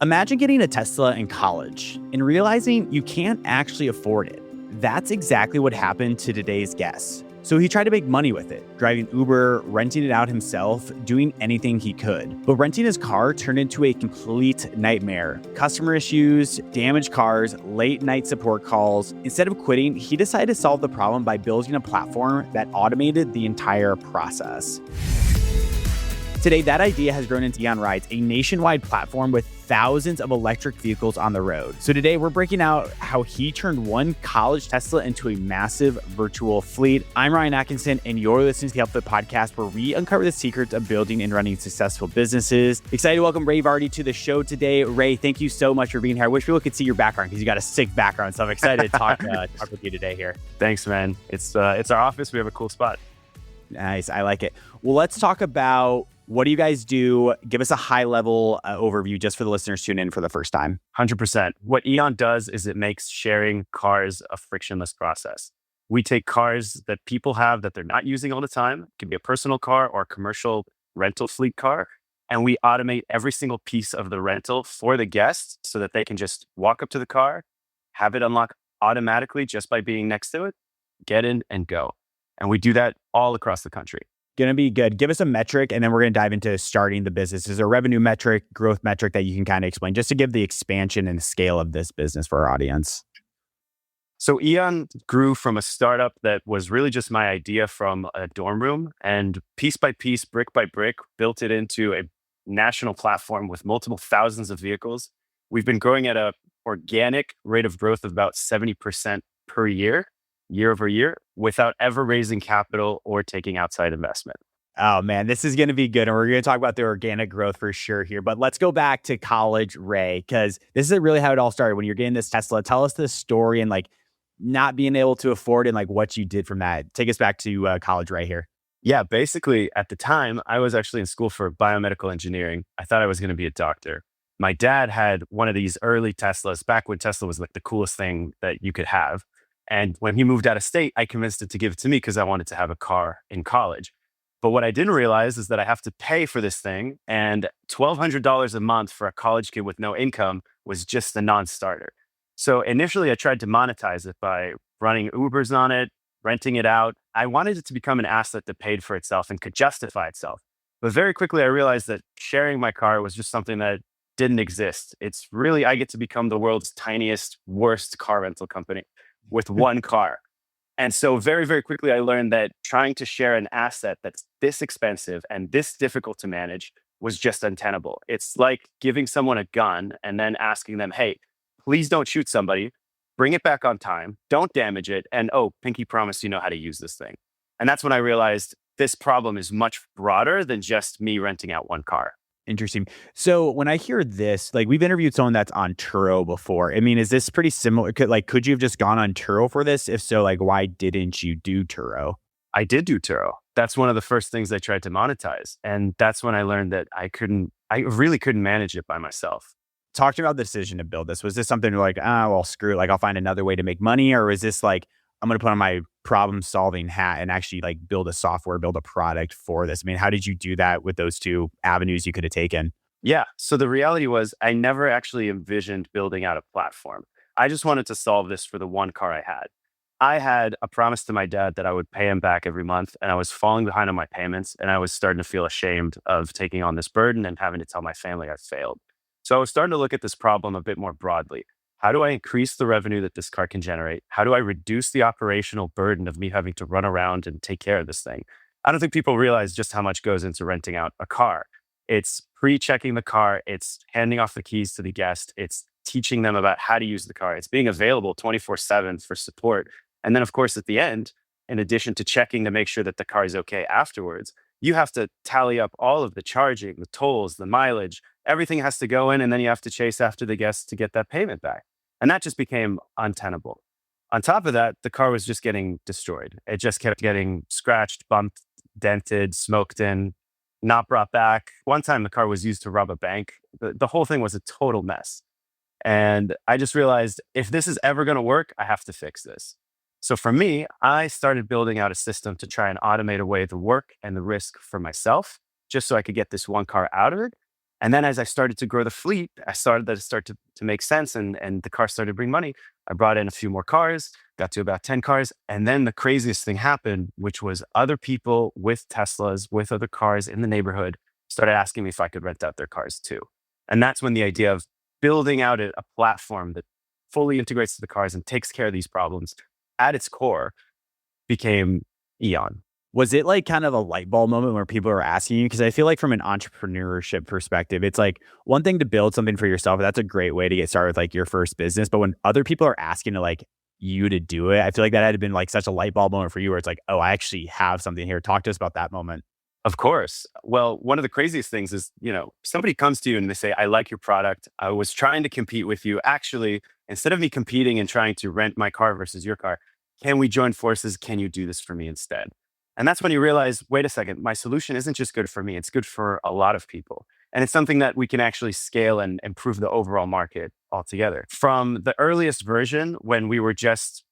Imagine getting a Tesla in college and realizing you can't actually afford it. That's exactly what happened to today's guest. So he tried to make money with it, driving Uber, renting it out himself, doing anything he could. But renting his car turned into a complete nightmare. Customer issues, damaged cars, late night support calls. Instead of quitting, he decided to solve the problem by building a platform that automated the entire process. Today, that idea has grown into Eon Rides, a nationwide platform with thousands of electric vehicles on the road. So today, we're breaking out how he turned one college Tesla into a massive virtual fleet. I'm Ryan Atkinson, and you're listening to the Outfit Podcast, where we uncover the secrets of building and running successful businesses. Excited to welcome Ray Vardy to the show today. Ray, thank you so much for being here. I wish people could see your background because you got a sick background, so I'm excited to talk with you today here. Thanks, man. It's our office. We have a cool spot. Nice. I like it. Well, let's talk about what do you guys do? Give us a high-level overview just for the listeners tuning in for the first time. 100%. What Eon does is it makes sharing cars a frictionless process. We take cars that people have that they're not using all the time. It can be a personal car or a commercial rental fleet car. And we automate every single piece of the rental for the guests so that they can just walk up to the car, have it unlock automatically just by being next to it, get in and go. And we do that all across the country. Going to be good. Give us a metric, and then we're going to dive into starting the business. Is there a revenue metric, growth metric that you can kind of explain just to give the expansion and scale of this business for our audience? So Eon grew from a startup that was really just my idea from a dorm room, and piece by piece, brick by brick, built it into a national platform with multiple thousands of vehicles. We've been growing at an organic rate of growth of about 70% per year over year, without ever raising capital or taking outside investment. Oh man, this is going to be good. And we're going to talk about the organic growth for sure here. But let's go back to college, Ray, because this is really how it all started. When you're getting this Tesla, tell us the story and like not being able to afford it and like what you did from that. Take us back to college right here. Yeah, basically at the time, I was actually in school for biomedical engineering. I thought I was going to be a doctor. My dad had one of these early Teslas back when Tesla was like the coolest thing that you could have. And when he moved out of state, I convinced it to give it to me because I wanted to have a car in college. But what I didn't realize is that I have to pay for this thing. And $1,200 a month for a college kid with no income was just a non-starter. So initially, I tried to monetize it by running Ubers on it, renting it out. I wanted it to become an asset that paid for itself and could justify itself. But very quickly, I realized that sharing my car was just something that didn't exist. It's really, I get to become the world's tiniest, worst car rental company with one car. And so very, very quickly, I learned that trying to share an asset that's this expensive and this difficult to manage was just untenable. It's like giving someone a gun and then asking them, hey, please don't shoot somebody, bring it back on time, don't damage it, and oh, pinky promise you know how to use this thing. And that's when I realized this problem is much broader than just me renting out one car. Interesting. So when I hear this, like we've interviewed someone that's on Turo before. I mean, is this pretty similar? Could you have just gone on Turo for this? If so, like, why didn't you do Turo? I did do Turo. That's one of the first things I tried to monetize. And that's when I learned that I really couldn't manage it by myself. Talk to me about the decision to build this. Was this something like, well, screw it, like I'll find another way to make money? Or is this like, I'm going to put on my problem solving hat and actually like build a software, build a product for this? I mean, how did you do that with those two avenues you could have taken? Yeah. So the reality was I never actually envisioned building out a platform. I just wanted to solve this for the one car I had. I had a promise to my dad that I would pay him back every month, and I was falling behind on my payments, and I was starting to feel ashamed of taking on this burden and having to tell my family I failed. So I was starting to look at this problem a bit more broadly. How do I increase the revenue that this car can generate? How do I reduce the operational burden of me having to run around and take care of this thing? I don't think people realize just how much goes into renting out a car. It's pre-checking the car. It's handing off the keys to the guest. It's teaching them about how to use the car. It's being available 24/7 for support. And then, of course, at the end, in addition to checking to make sure that the car is okay afterwards, you have to tally up all of the charging, the tolls, the mileage. Everything has to go in, and then you have to chase after the guests to get that payment back. And that just became untenable. On top of that, the car was just getting destroyed. It just kept getting scratched, bumped, dented, smoked in, not brought back. One time the car was used to rob a bank. The whole thing was a total mess. And I just realized if this is ever going to work, I have to fix this. So for me, I started building out a system to try and automate away the work and the risk for myself, just so I could get this one car out of it. And then as I started to grow the fleet, I started that start to make sense, and the car started to bring money. I brought in a few more cars, got to about 10 cars. And then the craziest thing happened, which was other people with Teslas, with other cars in the neighborhood started asking me if I could rent out their cars too. And that's when the idea of building out a platform that fully integrates to the cars and takes care of these problems at its core became Eon. Was it like kind of a light bulb moment where people are asking you? Because I feel like from an entrepreneurship perspective, it's like one thing to build something for yourself. That's a great way to get started with like your first business. But when other people are asking to like you to do it, I feel like that had been like such a light bulb moment for you where it's like, oh, I actually have something here. Talk to us about that moment. Of course. Well, one of the craziest things is, somebody comes to you and they say, I like your product. I was trying to compete with you. Actually, instead of me competing and trying to rent my car versus your car, can we join forces? Can you do this for me instead? And that's when you realize, wait a second, my solution isn't just good for me, it's good for a lot of people. And it's something that we can actually scale and improve the overall market altogether. From the earliest version, when we were just,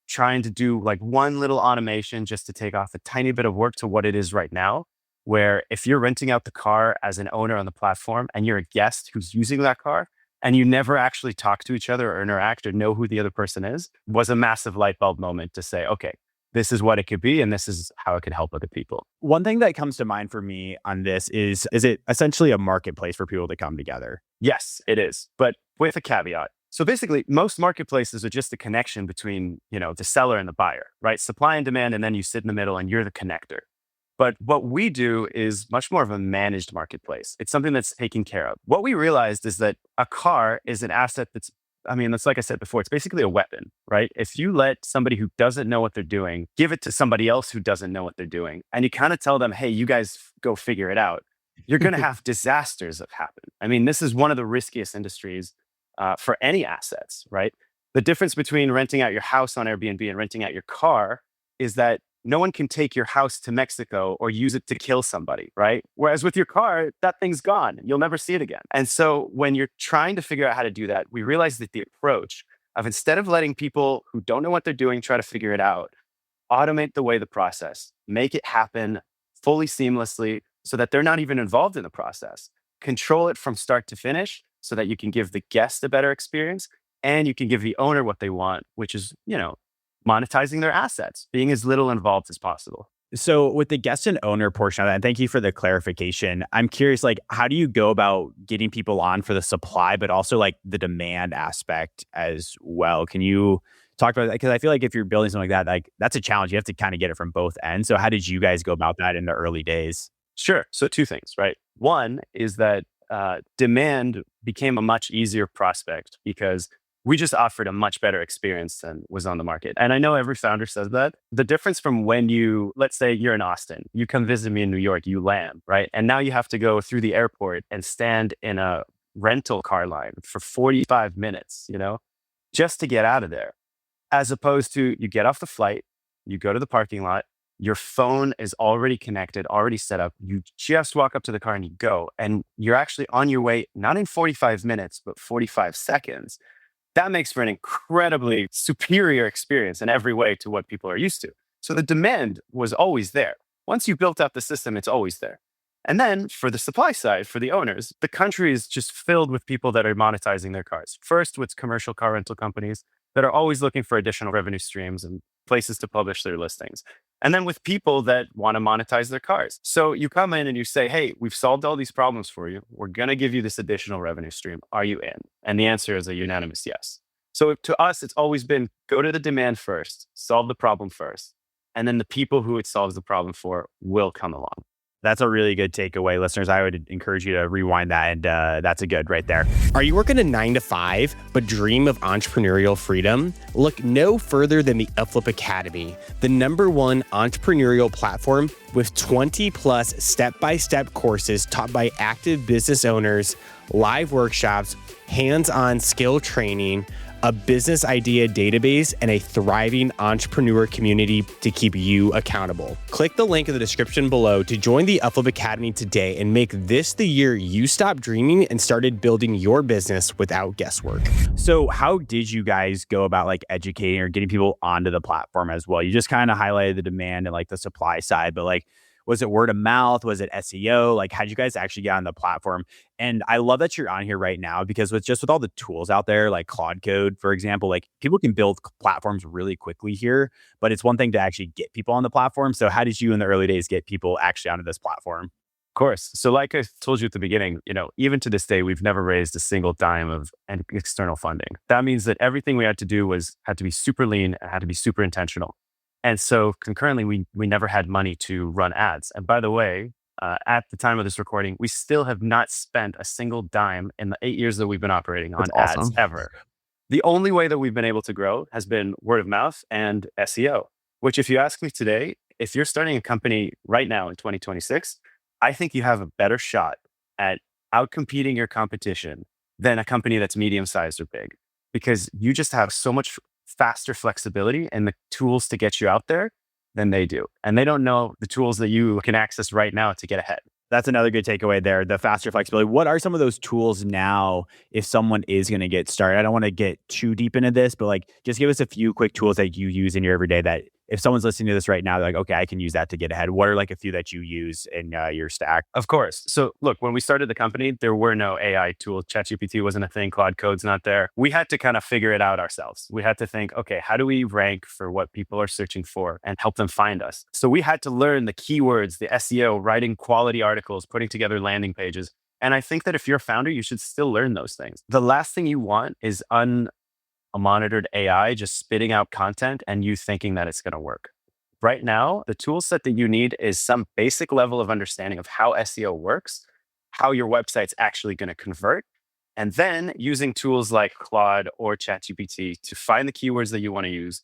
trying to do like one little automation just to take off a tiny bit of work to what it is right now, where if you're renting out the car as an owner on the platform and you're a guest who's using that car and you never actually talk to each other or interact or know who the other person is, was a massive light bulb moment to say, okay, this is what it could be and this is how it could help other people. One thing that comes to mind for me on this is it essentially a marketplace for people to come together? Yes, it is, but with a caveat. So basically, most marketplaces are just a connection between, the seller and the buyer, right? Supply and demand, and then you sit in the middle and you're the connector. But what we do is much more of a managed marketplace. It's something that's taken care of. What we realized is that a car is an asset that's like I said before, it's basically a weapon, right? If you let somebody who doesn't know what they're doing, give it to somebody else who doesn't know what they're doing, and you kind of tell them, hey, you guys go figure it out, you're going to have disasters that happen. This is one of the riskiest industries for any assets, right? The difference between renting out your house on Airbnb and renting out your car is that no one can take your house to Mexico or use it to kill somebody, right? Whereas with your car, that thing's gone. You'll never see it again. And so when you're trying to figure out how to do that, we realized that the approach of instead of letting people who don't know what they're doing try to figure it out, automate the process, make it happen fully seamlessly so that they're not even involved in the process. Control it from start to finish so that you can give the guest a better experience and you can give the owner what they want, which is, monetizing their assets, being as little involved as possible. So with the guest and owner portion of that, and thank you for the clarification, I'm curious, like, how do you go about getting people on for the supply, but also like the demand aspect as well? Can you talk about that? Because I feel like if you're building something like that, like that's a challenge. You have to kind of get it from both ends. So how did you guys go about that in the early days? Sure. So two things, right? One is that demand became a much easier prospect because we just offered a much better experience than was on the market. And I know every founder says that. The difference from when let's say you're in Austin, you come visit me in New York, you land, right? And now you have to go through the airport and stand in a rental car line for 45 minutes, just to get out of there. As opposed to you get off the flight, you go to the parking lot, your phone is already connected, already set up. You just walk up to the car and you go. And you're actually on your way, not in 45 minutes, but 45 seconds. That makes for an incredibly superior experience in every way to what people are used to. So the demand was always there. Once you built out the system, it's always there. And then for the supply side, for the owners, the country is just filled with people that are monetizing their cars. First, with commercial car rental companies that are always looking for additional revenue streams and places to publish their listings. And then with people that want to monetize their cars. So you come in and you say, hey, we've solved all these problems for you. We're going to give you this additional revenue stream. Are you in? And the answer is a unanimous yes. So to us, it's always been go to the demand first, solve the problem first. And then the people who it solves the problem for will come along. That's a really good takeaway, listeners. I would encourage you to rewind that, and that's a good right there. Are you working a 9-to-5 but dream of entrepreneurial freedom? Look no further than the Upflip Academy, the #1 entrepreneurial platform with 20 plus step-by-step courses taught by active business owners, live workshops, hands-on skill training, a business idea database, and a thriving entrepreneur community to keep you accountable. Click the link in the description below to join the Upflip Academy today and make this the year you stopped dreaming and started building your business without guesswork. So how did you guys go about like educating or getting people onto the platform as well? You just kind of highlighted the demand and like the supply side, but like, Was it word of mouth? Was it SEO? Like, how'd you guys actually get on the platform? And I love that you're on here right now because with all the tools out there, like Claude Code, for example, like people can build platforms really quickly here, but it's one thing to actually get people on the platform. So how did you in the early days get people actually onto this platform? Course. So like I told you at the beginning, even to this day, we've never raised a single dime of external funding. That means that everything we had to do had to be super lean and had to be super intentional. And so concurrently, we never had money to run ads. And by the way, at the time of this recording, we still have not spent a single dime in the 8 years that we've been operating on That's ads awesome. ever. The only way that we've been able to grow has been word of mouth and SEO, which if you ask me today, if you're starting a company right now in 2026, I think you have a better shot at outcompeting your competition than a company that's medium sized or big, because you just have so much faster flexibility and the tools to get you out there than they do. And they don't know the tools that you can access right now to get ahead. That's another good takeaway there, the faster flexibility. What are some of those tools now if someone is going to get started? I don't want to get too deep into this, but like just give us a few quick tools that you use in your everyday that if someone's listening to this right now, they're like, okay, I can use that to get ahead. What are like a few that you use in your stack? Of course. So look, when we started the company, there were no AI tools. ChatGPT wasn't a thing. Claude Code's not there. We had to kind of figure it out ourselves. We had to think, okay, how do we rank for what people are searching for and help them find us? So we had to learn the keywords, the SEO, writing quality articles, putting together landing pages. And I think that if you're a founder, you should still learn those things. The last thing you want is unmonitored AI just spitting out content and you thinking that it's going to work. Right now, the tool set that you need is some basic level of understanding of how SEO works, how your website's actually going to convert, and then using tools like Claude or ChatGPT to find the keywords that you want to use,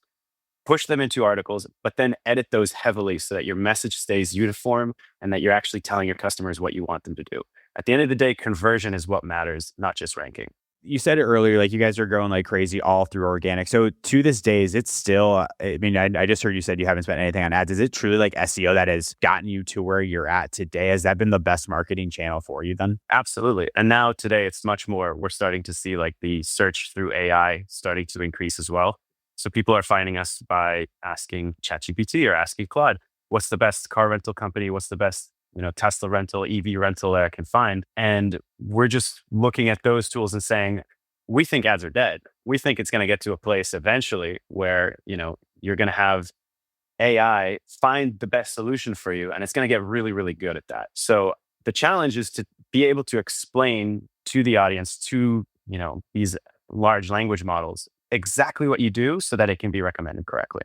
push them into articles, but then edit those heavily so that your message stays uniform and that you're actually telling your customers what you want them to do. At the end of the day, conversion is what matters, not just ranking. You said it earlier, like you guys are growing like crazy all through organic. So to this day, is it still, I mean, I just heard you said you haven't spent anything on ads. Is it truly like SEO that has gotten you to where you're at today? Has that been the best marketing channel for you then? Absolutely. And now today it's much more, we're starting to see like the search through AI starting to increase as well. So people are finding us by asking ChatGPT or asking Claude, what's the best car rental company? What's the best Tesla rental, EV rental that I can find? And we're just looking at those tools and saying, we think ads are dead. We think it's going to get to a place eventually where, you're going to have AI find the best solution for you. And it's going to get really, really good at that. So the challenge is to be able to explain to the audience, to, these large language models, exactly what you do so that it can be recommended correctly.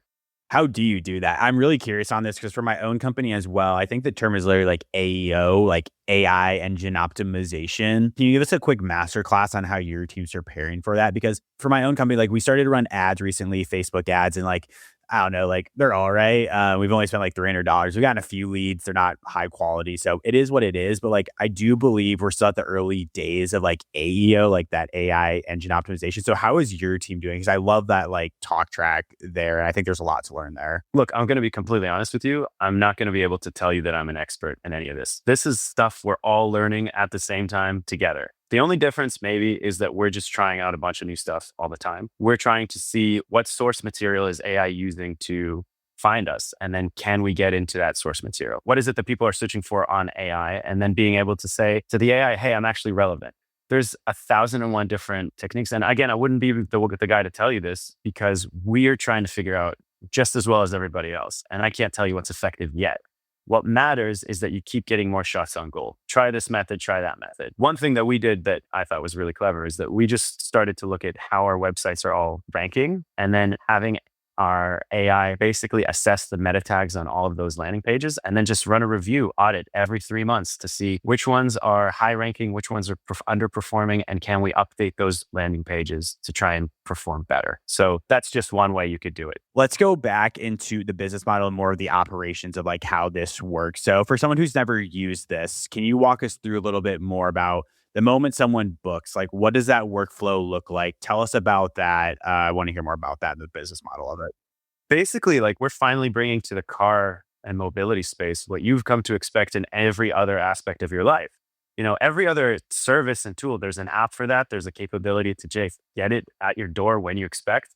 How do you do that? I'm really curious on this because for my own company as well, I think the term is literally like AEO, like AI engine optimization. Can you give us a quick masterclass on how your team's preparing for that? Because for my own company, like we started to run ads recently, Facebook ads, and like I don't know, like they're all right. We've only spent like $300. We've gotten a few leads. They're not high quality. So it is what it is. But like, I do believe we're still at the early days of like AEO, like that AI engine optimization. So how is your team doing? Because I love that like talk track there. And I think there's a lot to learn there. Look, I'm going to be completely honest with you. I'm not going to be able to tell you that I'm an expert in any of this. This is stuff we're all learning at the same time together. The only difference maybe is that we're just trying out a bunch of new stuff all the time. We're trying to see what source material is AI using to find us. And then can we get into that source material? What is it that people are searching for on AI? And then being able to say to the AI, hey, I'm actually relevant. There's 1,001 different techniques. And again, I wouldn't be the guy to tell you this because we are trying to figure out just as well as everybody else. And I can't tell you what's effective yet. What matters is that you keep getting more shots on goal. Try this method, try that method. One thing that we did that I thought was really clever is that we just started to look at how our websites are all ranking and then having our AI basically assess the meta tags on all of those landing pages and then just run a review audit every 3 months to see which ones are high ranking, which ones are underperforming, and can we update those landing pages to try and perform better. So that's just one way you could do it. Let's go back into the business model and more of the operations of like how this works. So for someone who's never used this, can you walk us through a little bit more about the moment someone books, like what does that workflow look like? Tell us about that. I want to hear more about that, the business model of it. Basically, like we're finally bringing to the car and mobility space what you've come to expect in every other aspect of your life. Every other service and tool, there's an app for that. There's a capability to just get it at your door when you expect.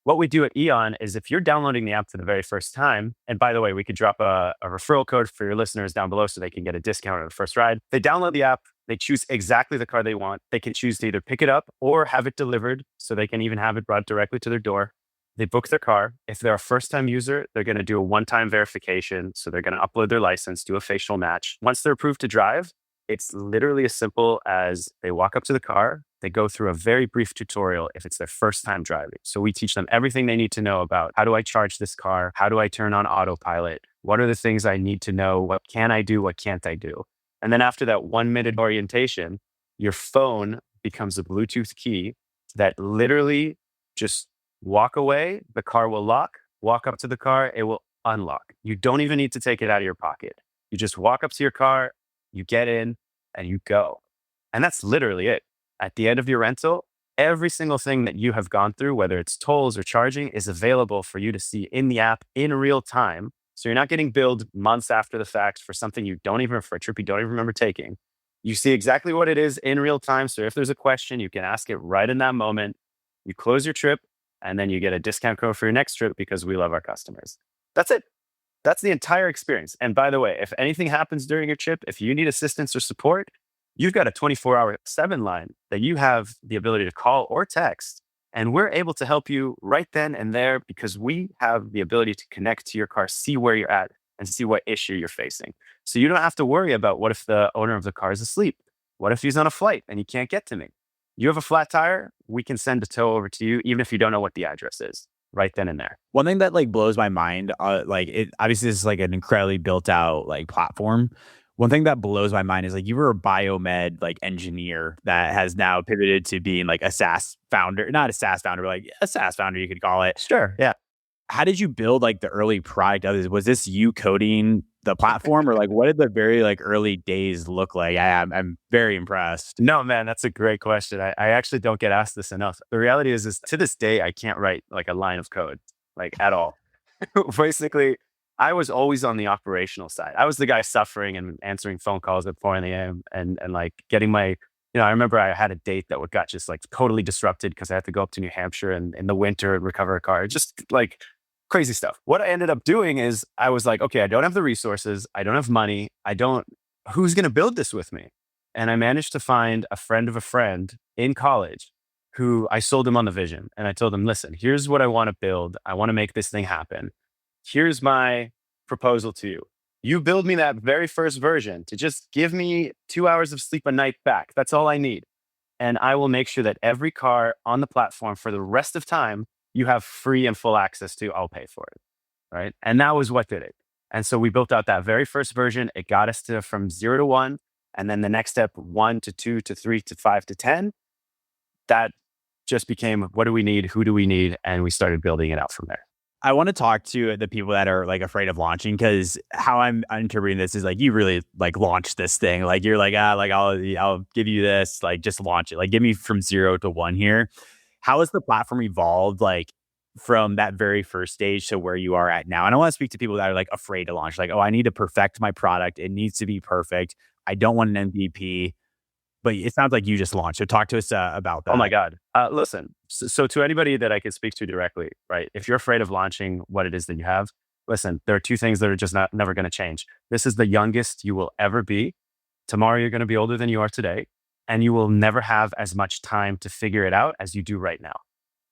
What we do at Eon is if you're downloading the app for the very first time, and by the way, we could drop a referral code for your listeners down below so they can get a discount on the first ride. They download the app, they choose exactly the car they want. They can choose to either pick it up or have it delivered, so they can even have it brought directly to their door. They book their car. If they're a first-time user, they're going to do a one-time verification. So they're going to upload their license, do a facial match. Once they're approved to drive, it's literally as simple as they walk up to the car, they go through a very brief tutorial if it's their first time driving. So we teach them everything they need to know about how do I charge this car? How do I turn on autopilot? What are the things I need to know? What can I do? What can't I do? And then after that 1 minute orientation, your phone becomes a Bluetooth key that literally just walk away, the car will lock, walk up to the car, it will unlock. You don't even need to take it out of your pocket. You just walk up to your car, you get in, and you go. And that's literally it. At the end of your rental, every single thing that you have gone through, whether it's tolls or charging, is available for you to see in the app in real time. So you're not getting billed months after the fact for something you don't even, for a trip you don't even remember taking. You see exactly what it is in real time. So if there's a question, you can ask it right in that moment. You close your trip, and then you get a discount code for your next trip because we love our customers. That's it. That's the entire experience. And by the way, if anything happens during your trip, if you need assistance or support, you've got a 24/7 line that you have the ability to call or text. And we're able to help you right then and there because we have the ability to connect to your car, see where you're at, and see what issue you're facing. So you don't have to worry about what if the owner of the car is asleep? What if he's on a flight and he can't get to me? You have a flat tire, we can send a tow over to you, even if you don't know what the address is, right then and there. One thing that like blows my mind, like it obviously this is like an incredibly built out like platform. One thing that blows my mind is like you were a biomed like engineer that has now pivoted to being like a SaaS founder, not a SaaS founder, but like a SaaS founder, you could call it. Sure. Yeah. How did you build like the early product of this? Was this you coding the platform or like what did the very like early days look like? I'm very impressed. No, man, that's a great question. I actually don't get asked this enough. The reality is to this day, I can't write like a line of code, like at all. Basically, I was always on the operational side. I was the guy suffering and answering phone calls at 4 a.m. and like getting my, I remember I had a date that got just like totally disrupted because I had to go up to New Hampshire in the winter and recover a car. Just like crazy stuff. What I ended up doing is I was like, okay, I don't have the resources. I don't have money. Who's going to build this with me? And I managed to find a friend of a friend in college who I sold him on the vision. And I told him, listen, here's what I want to build. I want to make this thing happen. Here's my proposal to you. You build me that very first version to just give me 2 hours of sleep a night back. That's all I need. And I will make sure that every car on the platform for the rest of time, you have free and full access to, I'll pay for it. Right. And that was what did it. And so we built out that very first version. It got us to from 0 to 1. And then the next step, 1 to 2 to 3 to 5 to 10. That just became what do we need? Who do we need? And we started building it out from there. I want to talk to the people that are like afraid of launching because how I'm interpreting this is like you really like launched this thing. Like you're like, like I'll give you this, like just launch it. Like give me from 0 to 1 here. How has the platform evolved like from that very first stage to where you are at now? And I want to speak to people that are like afraid to launch, like, oh, I need to perfect my product. It needs to be perfect. I don't want an MVP. But it sounds like you just launched. So talk to us about that. Oh my God. Listen, so to anybody that I can speak to directly, right? If you're afraid of launching what it is that you have, listen, there are two things that are just never going to change. This is the youngest you will ever be. Tomorrow, you're going to be older than you are today. And you will never have as much time to figure it out as you do right now.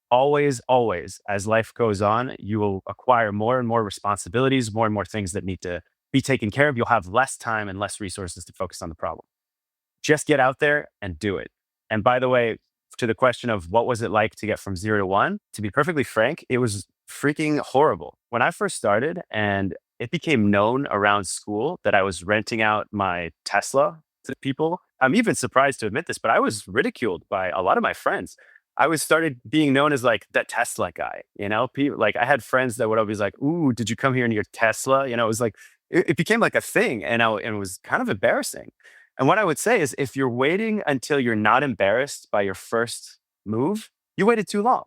Always, always, as life goes on, you will acquire more and more responsibilities, more and more things that need to be taken care of. You'll have less time and less resources to focus on the problem. Just get out there and do it. And by the way, to the question of what was it like to get from 0 to 1, to be perfectly frank, it was freaking horrible. When I first started and it became known around school that I was renting out my Tesla to people, I'm even surprised to admit this, but I was ridiculed by a lot of my friends. I was started being known as like the Tesla guy, people like I had friends that would always like, ooh, did you come here in your Tesla? It was like, it became like a thing and it was kind of embarrassing. And what I would say is if you're waiting until you're not embarrassed by your first move, you waited too long,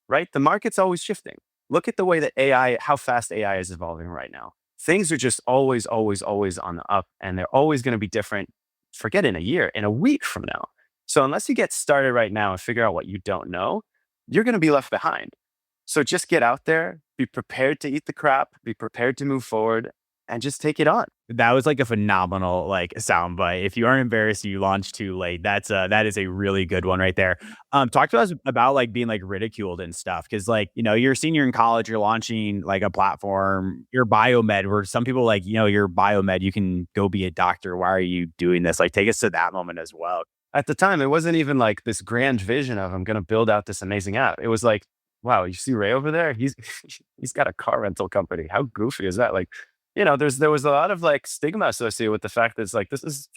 right? The market's always shifting. Look at the way that how fast AI is evolving right now. Things are just always, always, always on the up and they're always going to be different. Forget in a year, in a week from now. So unless you get started right now and figure out what you don't know, you're going to be left behind. So just get out there, be prepared to eat the crap, be prepared to move forward, and just take it on. That was like a phenomenal like soundbite. If you aren't embarrassed, you launched too late. That is a really good one right there. Talk to us about like being like ridiculed and stuff. Cause like, you're a senior in college, you're launching like a platform, you're biomed where some people like, you're biomed, you can go be a doctor. Why are you doing this? Like take us to that moment as well. At the time, it wasn't even like this grand vision of I'm going to build out this amazing app. It was like, wow, you see Ray over there? He's got a car rental company. How goofy is that? Like, there was a lot of like stigma associated with the fact that it's like this is,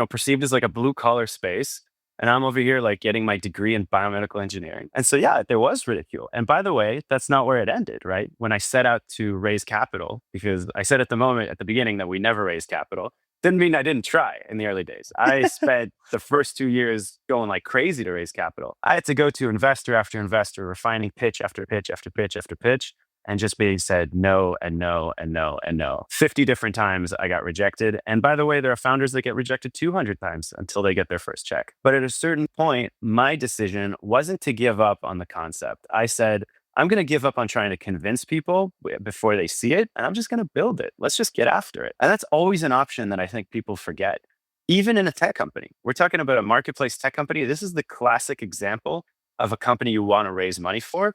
perceived as like a blue collar space. And I'm over here like getting my degree in biomedical engineering. And so, yeah, there was ridicule. And by the way, that's not where it ended, right? When I set out to raise capital, because I said at the beginning that we never raised capital, didn't mean I didn't try in the early days. I spent the first 2 years going like crazy to raise capital. I had to go to investor after investor, refining pitch after pitch after pitch after pitch, and just being said no and no and no and no. 50 different times I got rejected. And by the way, there are founders that get rejected 200 times until they get their first check. But at a certain point, my decision wasn't to give up on the concept. I said, I'm going to give up on trying to convince people before they see it, and I'm just going to build it. Let's just get after it. And that's always an option that I think people forget. Even in a tech company, we're talking about a marketplace tech company. This is the classic example of a company you want to raise money for.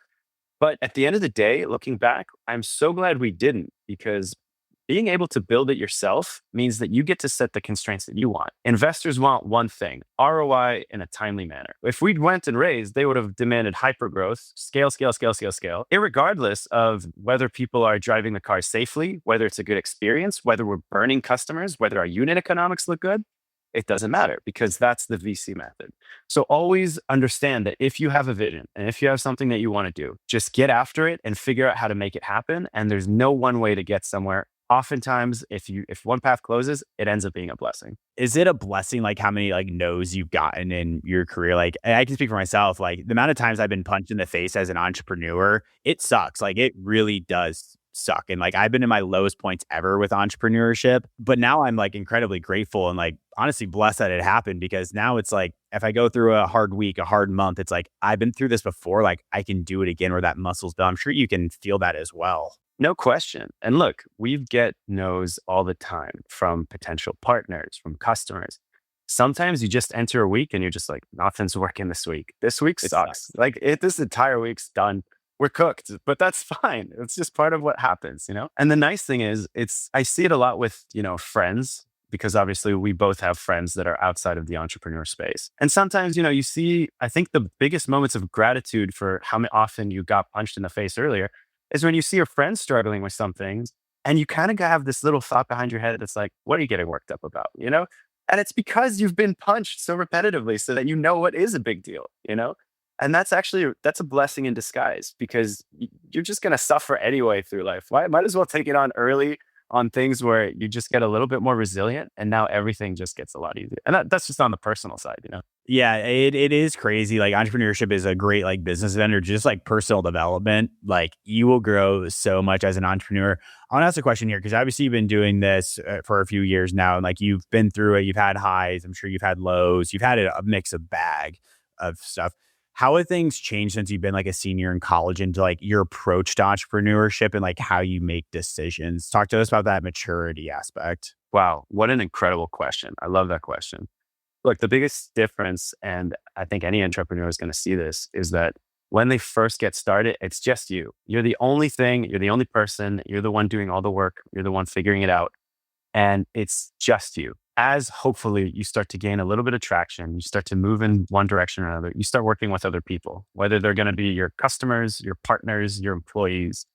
But at the end of the day, looking back, I'm so glad we didn't, because being able to build it yourself means that you get to set the constraints that you want. Investors want one thing, ROI in a timely manner. If we'd went and raised, they would have demanded hypergrowth, scale, scale, scale, scale, scale, irregardless of whether people are driving the car safely, whether it's a good experience, whether we're burning customers, whether our unit economics look good. It doesn't matter, because that's the VC method. So always understand that if you have a vision and if you have something that you want to do, just get after it and figure out how to make it happen. And there's no one way to get somewhere. Oftentimes, if one path closes, it ends up being a blessing. Is it a blessing, like how many like no's you've gotten in your career? Like I can speak for myself, like the amount of times I've been punched in the face as an entrepreneur, it sucks. Like it really does suck. And like I've been in my lowest points ever with entrepreneurship, but now I'm like incredibly grateful and like honestly blessed that it happened, because now it's like if I go through a hard week, a hard month, it's like I've been through this before, like I can do it again, where that muscle's built. I'm sure you can feel that as well. No question. And look, we get no's all the time from potential partners, from customers. Sometimes you just enter a week and you're just like, nothing's working this week. This week sucks. This entire week's done. We're cooked, but that's fine. It's just part of what happens, And the nice thing is, I see it a lot with, friends, because obviously we both have friends that are outside of the entrepreneur space. And sometimes, you see, I think the biggest moments of gratitude for how often you got punched in the face earlier is when you see your friends struggling with some things, and you kind of have this little thought behind your head that's like, what are you getting worked up about, And it's because you've been punched so repetitively so that you know what is a big deal, And that's a blessing in disguise, because you're just going to suffer anyway through life. Might as well take it on early on things where you just get a little bit more resilient, and now everything just gets a lot easier. And that's just on the personal side, Yeah, it is crazy. Like entrepreneurship is a great like business vendor, just like personal development. Like you will grow so much as an entrepreneur. I want to ask a question here, because obviously you've been doing this for a few years now, and like you've been through it. You've had highs. I'm sure you've had lows. You've had a mix of bag of stuff. How have things changed since you've been like a senior in college into like your approach to entrepreneurship and like how you make decisions? Talk to us about that maturity aspect. Wow, what an incredible question. I love that question. Look, the biggest difference, and I think any entrepreneur is going to see this, is that when they first get started, it's just you. You're the only thing, you're the only person, you're the one doing all the work, you're the one figuring it out. And it's just you. As hopefully you start to gain a little bit of traction, you start to move in one direction or another, you start working with other people, whether they're going to be your customers, your partners, your employees,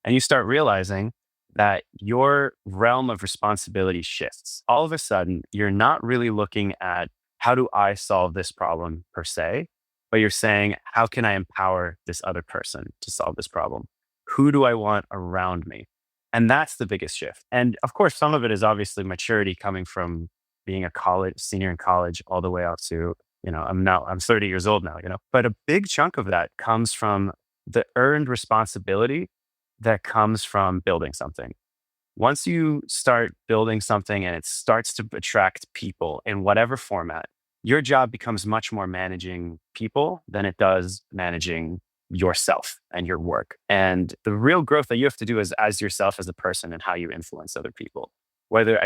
and you start realizing that your realm of responsibility shifts. All of a sudden, you're not really looking at how do I solve this problem per se, but you're saying, how can I empower this other person to solve this problem? Who do I want around me? And that's the biggest shift. And of course, some of it is obviously maturity coming from being a senior in college, all the way out to, I'm 30 years old now, but a big chunk of that comes from the earned responsibility that comes from building something. Once you start building something and it starts to attract people in whatever format, your job becomes much more managing people than it does managing yourself and your work. And the real growth that you have to do is as yourself as a person and how you influence other people. Whether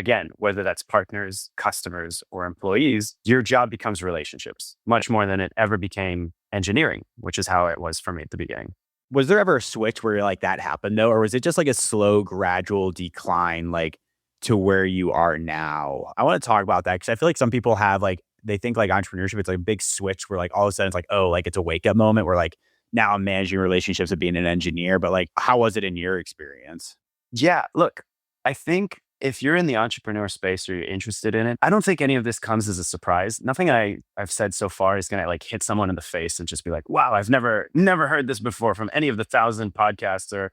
that's partners, customers, or employees, your job becomes relationships much more than it ever became engineering, which is how it was for me at the beginning. Was there ever a switch where like that happened though? Or was it just like a slow, gradual decline, like to where you are now? I want to talk about that because I feel like some people have like, they think like entrepreneurship, it's like a big switch where like all of a sudden it's like, oh, like it's a wake up moment where like now I'm managing relationships of being an engineer. But like, how was it in your experience? Yeah, look, I think if you're in the entrepreneur space or you're interested in it, I don't think any of this comes as a surprise. Nothing I've said so far is going to like hit someone in the face and just be like, wow, I've never heard this before from any of the 1,000 podcasts or,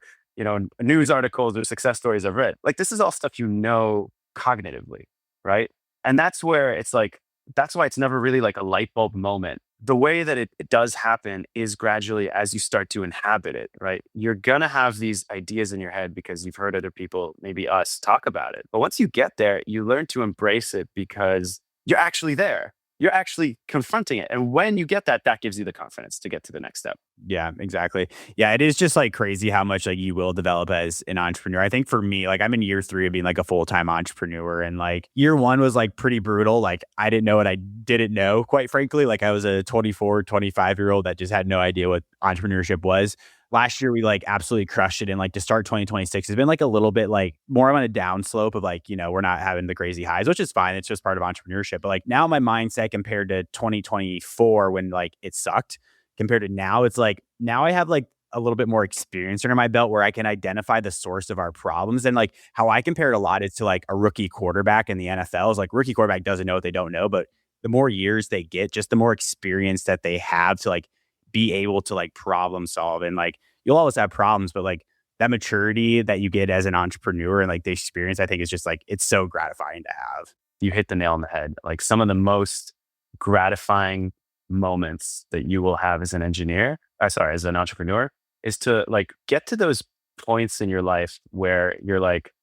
news articles or success stories I've read. Like this is all stuff cognitively, right? And that's where it's like, that's why it's never really like a light bulb moment. The way that it does happen is gradually as you start to inhabit it, right? You're going to have these ideas in your head because you've heard other people, maybe us, talk about it. But once you get there, you learn to embrace it because you're actually there. You're actually confronting it. And when you get that, that gives you the confidence to get to the next step. Yeah, exactly. Yeah, it is just like crazy how much like you will develop as an entrepreneur. I think for me, like I'm in year 3 of being like a full-time entrepreneur, and like year 1 was like pretty brutal. Like I didn't know what I didn't know, quite frankly. Like I was a 24, 25-year-old that just had no idea what entrepreneurship was. Last year we like absolutely crushed it, and like to start 2026 has been like a little bit like more on a down slope of like, we're not having the crazy highs, which is fine. It's just part of entrepreneurship. But like now my mindset compared to 2024 when like it sucked compared to now, it's like now I have like a little bit more experience under my belt where I can identify the source of our problems. And like how I compare it a lot is to like a rookie quarterback in the NFL is like rookie quarterback doesn't know what they don't know, but the more years they get, just the more experience that they have to like be able to like problem solve. And like you'll always have problems, but like that maturity that you get as an entrepreneur and like the experience, I think is just like it's so gratifying to have. You hit the nail on the head. Like some of the most gratifying moments that you will have as an as an entrepreneur is to like get to those points in your life where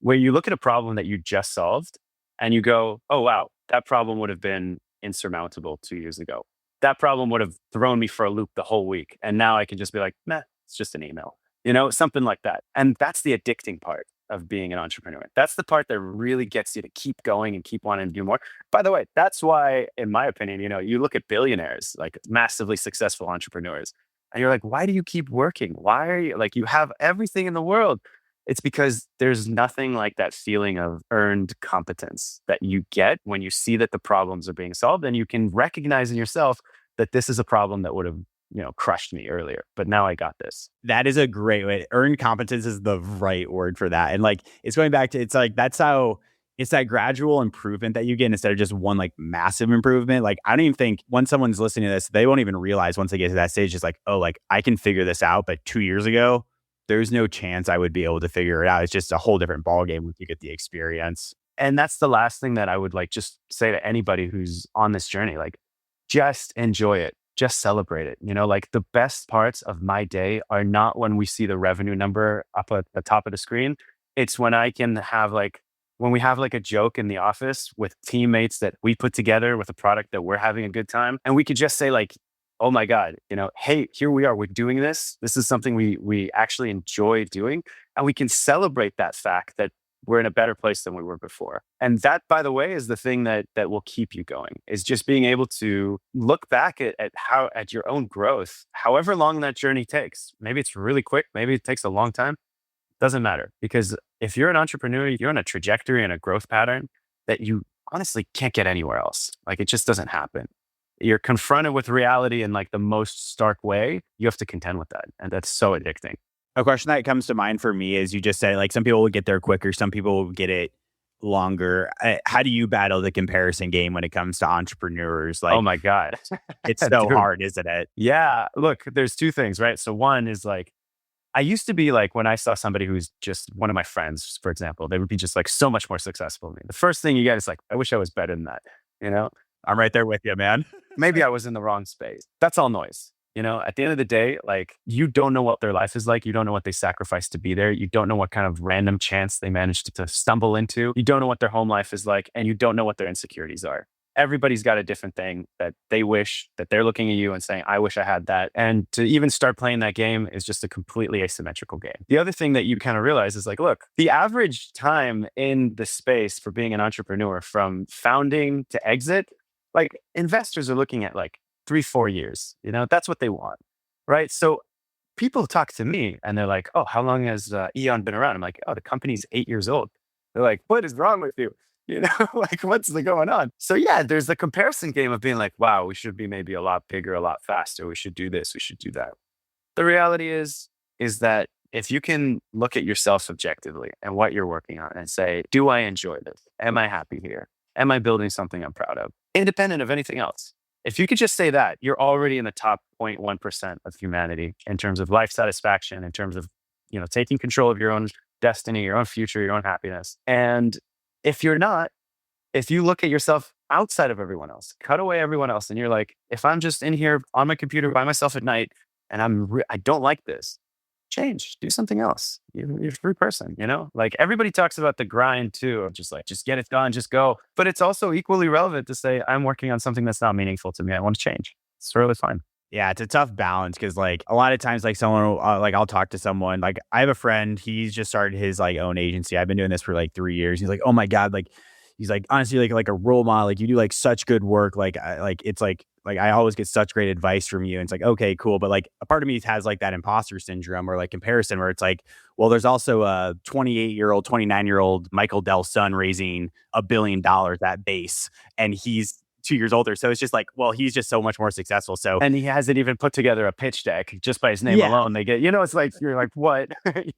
where you look at a problem that you just solved and you go, oh wow, that problem would have been insurmountable 2 years ago. That problem would have thrown me for a loop the whole week. And now I can just be like, meh, it's just an email, something like that. And that's the addicting part of being an entrepreneur. That's the part that really gets you to keep going and keep wanting to do more. By the way, that's why, in my opinion, you look at billionaires, like massively successful entrepreneurs, and you're like, why do you keep working? Why are you like, you have everything in the world? It's because there's nothing like that feeling of earned competence that you get when you see that the problems are being solved and you can recognize in yourself that this is a problem that would have, crushed me earlier, but now I got this. That is a great way. Earned competence is the right word for that. And like, it's going back to, it's like, that's how it's that gradual improvement that you get instead of just one like massive improvement. Like, I don't even think when someone's listening to this, they won't even realize once they get to that stage, it's like, oh, like I can figure this out. But 2 years ago, there's no chance I would be able to figure it out. It's just a whole different ballgame when you get the experience. And that's the last thing that I would like just say to anybody who's on this journey, like just enjoy it. Just celebrate it. Like the best parts of my day are not when we see the revenue number up at the top of the screen. It's when I can have when we have like a joke in the office with teammates that we put together with a product that we're having a good time. And we could just say like, oh my God, hey, here we are, we're doing this. This is something we actually enjoy doing. And we can celebrate that fact that we're in a better place than we were before. And that, by the way, is the thing that will keep you going, is just being able to look back at your own growth, however long that journey takes. Maybe it's really quick. Maybe it takes a long time. Doesn't matter. Because if you're an entrepreneur, you're on a trajectory and a growth pattern that you honestly can't get anywhere else. Like it just doesn't happen. You're confronted with reality in like the most stark way. You have to contend with that. And that's so addicting. A question that comes to mind for me is you just said like some people will get there quicker, some people will get it longer. How do you battle the comparison game when it comes to entrepreneurs? Like, oh my God, it's so Dude. hard, isn't it? Yeah. Look, there's two things, right? So one is like, I used to be like, when I saw somebody who's just one of my friends, for example, they would be just like so much more successful than me. The first thing you get is like, I wish I was better than that. I'm right there with you, man. Maybe I was in the wrong space. That's all noise. At the end of the day, like you don't know what their life is like. You don't know what they sacrificed to be there. You don't know what kind of random chance they managed to stumble into. You don't know what their home life is like, and you don't know what their insecurities are. Everybody's got a different thing that they wish, that they're looking at you and saying, I wish I had that. And to even start playing that game is just a completely asymmetrical game. The other thing that you kind of realize is like, look, the average time in the space for being an entrepreneur from founding to exit, like investors are looking at like 3-4 years, that's what they want. Right. So people talk to me and they're like, oh, how long has Eon been around? I'm like, oh, the company's 8 years old. They're like, what is wrong with you? Like what's going on? So yeah, there's the comparison game of being like, wow, we should be maybe a lot bigger, a lot faster. We should do this. We should do that. The reality is that if you can look at yourself subjectively and what you're working on and say, do I enjoy this? Am I happy here? Am I building something I'm proud of? Independent of anything else. If you could just say that, you're already in the top 0.1% of humanity in terms of life satisfaction, in terms of, taking control of your own destiny, your own future, your own happiness. And if you're not, if you look at yourself outside of everyone else, cut away everyone else, and you're like, if I'm just in here on my computer by myself at night and I don't like this, change, do something else. You're a free person, like everybody talks about the grind too, of just get it done, just go. But it's also equally relevant to say, I'm working on something that's not meaningful to me. I want to change. It's really fine. Yeah, it's a tough balance because like a lot of times like someone like I'll talk to someone like I have a friend, he's just started his like own agency. I've been doing this for like 3 years. He's like, oh my God, like he's like honestly like a role model. Like you do like such good work. Like it's like I always get such great advice from you. And it's like, okay, cool. But like a part of me has like that imposter syndrome or like comparison where it's like, well, there's also a 28-year-old, 29-year-old Michael Dell's son raising $1 billion at base. And he's 2 years older. So it's just like, well, he's just so much more successful. So, and he hasn't even put together a pitch deck just by his name alone. They get, it's like, you're like, what?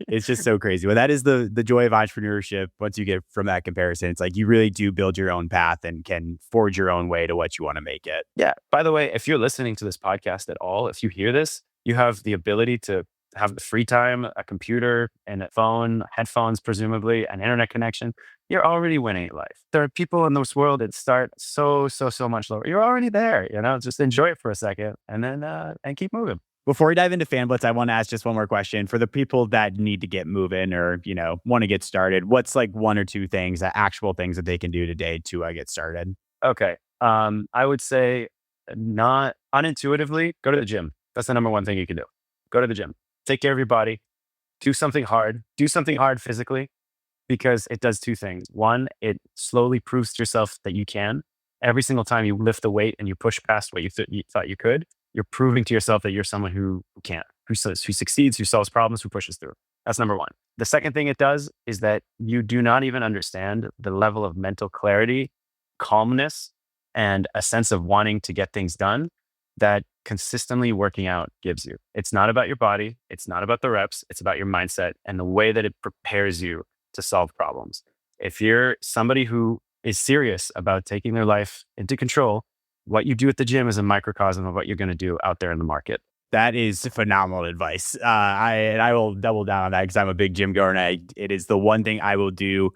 It's just so crazy. Well, that is the joy of entrepreneurship. Once you get from that comparison, it's like you really do build your own path and can forge your own way to what you want to make it. Yeah. By the way, if you're listening to this podcast at all, if you hear this, you have the ability to have the free time, a computer and a phone, headphones, presumably an internet connection. You're already winning life. There are people in this world that start so much lower. You're already there, just enjoy it for a second and then and keep moving. Before we dive into FanBlitz, I want to ask just one more question for the people that need to get moving or, want to get started. What's like 1 or 2 things, actual things that they can do today to get started? Okay. I would say not unintuitively, go to the gym. That's the number one thing you can do. Go to the gym, take care of your body, do something hard physically. Because it does 2 things. One, it slowly proves to yourself that you can. Every single time you lift the weight and you push past what you thought you could, you're proving to yourself that you're someone who can, who succeeds, who solves problems, who pushes through. That's number one. The second thing it does is that you do not even understand the level of mental clarity, calmness, and a sense of wanting to get things done that consistently working out gives you. It's not about your body. It's not about the reps. It's about your mindset and the way that it prepares you to solve problems. If you're somebody who is serious about taking their life into control, what you do at the gym is a microcosm of what you're going to do out there in the market. That is phenomenal advice. I will double down on that because I'm a big gym goer and it is the one thing I will do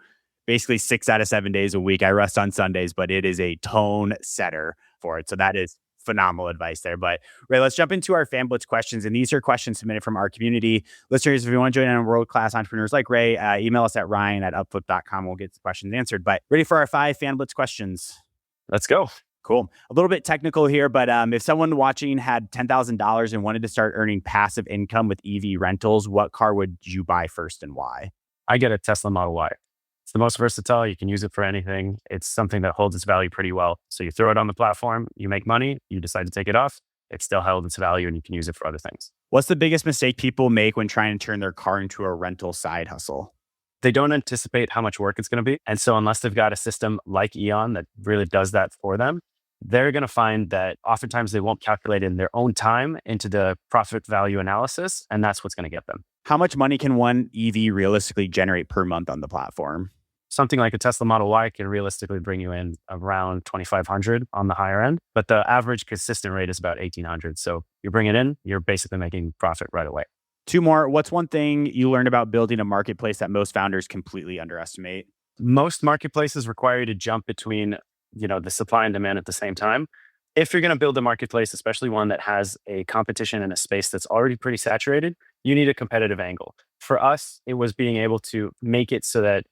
basically 6 out of 7 days a week. I rest on Sundays, but it is a tone setter for it. So that is phenomenal advice there. But Ray, let's jump into our FanBlitz questions. And these are questions submitted from our community. Listeners, if you want to join in on world-class entrepreneurs like Ray, email us at ryan@upflip.com. We'll get the questions answered. But ready for our 5 FanBlitz questions? Let's go. Cool. A little bit technical here, but if someone watching had $10,000 and wanted to start earning passive income with EV rentals, what car would you buy first and why? I get a Tesla Model Y. It's the most versatile. You can use it for anything. It's something that holds its value pretty well. So you throw it on the platform, you make money, you decide to take it off. It's still held its value and you can use it for other things. What's the biggest mistake people make when trying to turn their car into a rental side hustle? They don't anticipate how much work it's going to be. And so unless they've got a system like Eon that really does that for them, they're going to find that oftentimes they won't calculate in their own time into the profit value analysis. And that's what's going to get them. How much money can one EV realistically generate per month on the platform? Something like a Tesla Model Y can realistically bring you in around $2,500 on the higher end, but the average consistent rate is about $1,800. So you bring it in, you're basically making profit right away. 2 more. What's one thing you learned about building a marketplace that most founders completely underestimate? Most marketplaces require you to jump between, the supply and demand at the same time. If you're going to build a marketplace, especially one that has a competition in a space that's already pretty saturated, you need a competitive angle. For us, it was being able to make it so that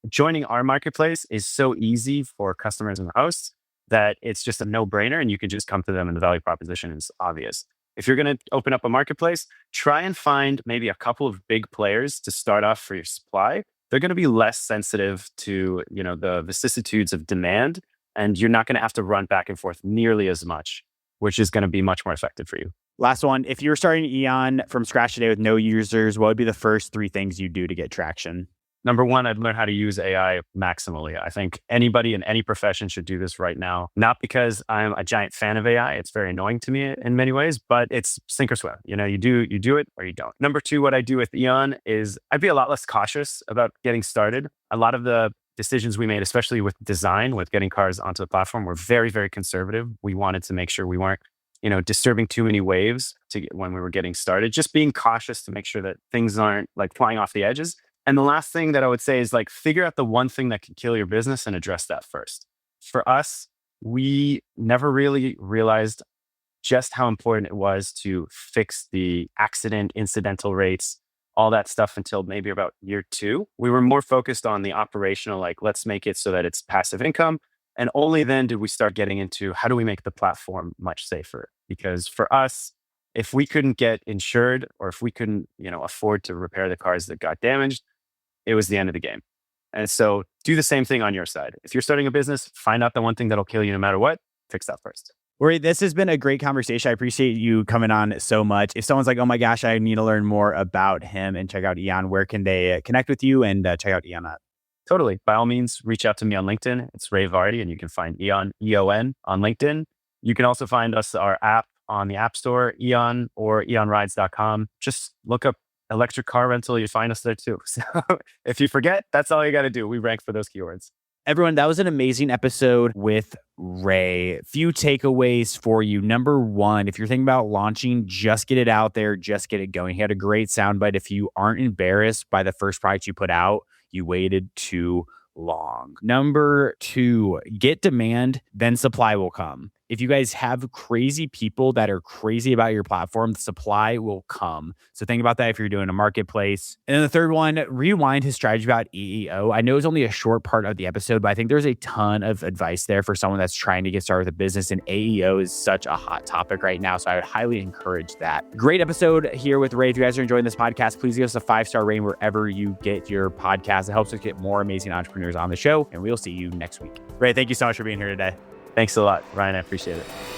joining our marketplace is so easy for customers and hosts that it's just a no-brainer and you can just come to them and the value proposition is obvious. If you're going to open up a marketplace, try and find maybe a couple of big players to start off for your supply. They're going to be less sensitive to, the vicissitudes of demand, and you're not going to have to run back and forth nearly as much, which is going to be much more effective for you. Last one. If you were starting Eon from scratch today with no users, what would be the first 3 things you do to get traction? Number one, I'd learn how to use AI maximally. I think anybody in any profession should do this right now. Not because I'm a giant fan of AI. It's very annoying to me in many ways, but it's sink or swim. You do it or you don't. Number two, what I do with Eon is I'd be a lot less cautious about getting started. A lot of the decisions we made, especially with design, with getting cars onto the platform, were very, very conservative. We wanted to make sure we weren't disturbing too many waves when we were getting started, just being cautious to make sure that things aren't like flying off the edges. And the last thing that I would say is figure out the one thing that can kill your business and address that first. For us, we never really realized just how important it was to fix the incidental rates, all that stuff until maybe about year 2. We were more focused on the operational, let's make it so that it's passive income. And only then did we start getting into how do we make the platform much safer? Because for us, if we couldn't get insured or if we couldn't, afford to repair the cars that got damaged, it was the end of the game. And so do the same thing on your side. If you're starting a business, find out the one thing that'll kill you no matter what, fix that first. Rory, this has been a great conversation. I appreciate you coming on so much. If someone's like, oh my gosh, I need to learn more about him and check out Eon, where can they connect with you and check out Eon at? Totally. By all means, reach out to me on LinkedIn. It's Ray Vardy, and you can find Eon, EON, on LinkedIn. You can also find our app on the App Store, Eon, or eonrides.com. Just look up electric car rental. You find us there too. So if you forget, that's all you got to do. We rank for those keywords. Everyone, that was an amazing episode with Ray. Few takeaways for you. Number one, if you're thinking about launching, just get it out there. Just get it going. He had a great soundbite. If you aren't embarrassed by the first product you put out, you waited too long. Number two, get demand, then supply will come. If you guys have crazy people that are crazy about your platform, the supply will come. So think about that if you're doing a marketplace. And then the third one, rewind his strategy about EEO. I know it's only a short part of the episode, but I think there's a ton of advice there for someone that's trying to get started with a business. And AEO is such a hot topic right now. So I would highly encourage that. Great episode here with Ray. If you guys are enjoying this podcast, please give us a 5-star rating wherever you get your podcast. It helps us get more amazing entrepreneurs on the show. And we'll see you next week. Ray, thank you so much for being here today. Thanks a lot, Ryan. I appreciate it.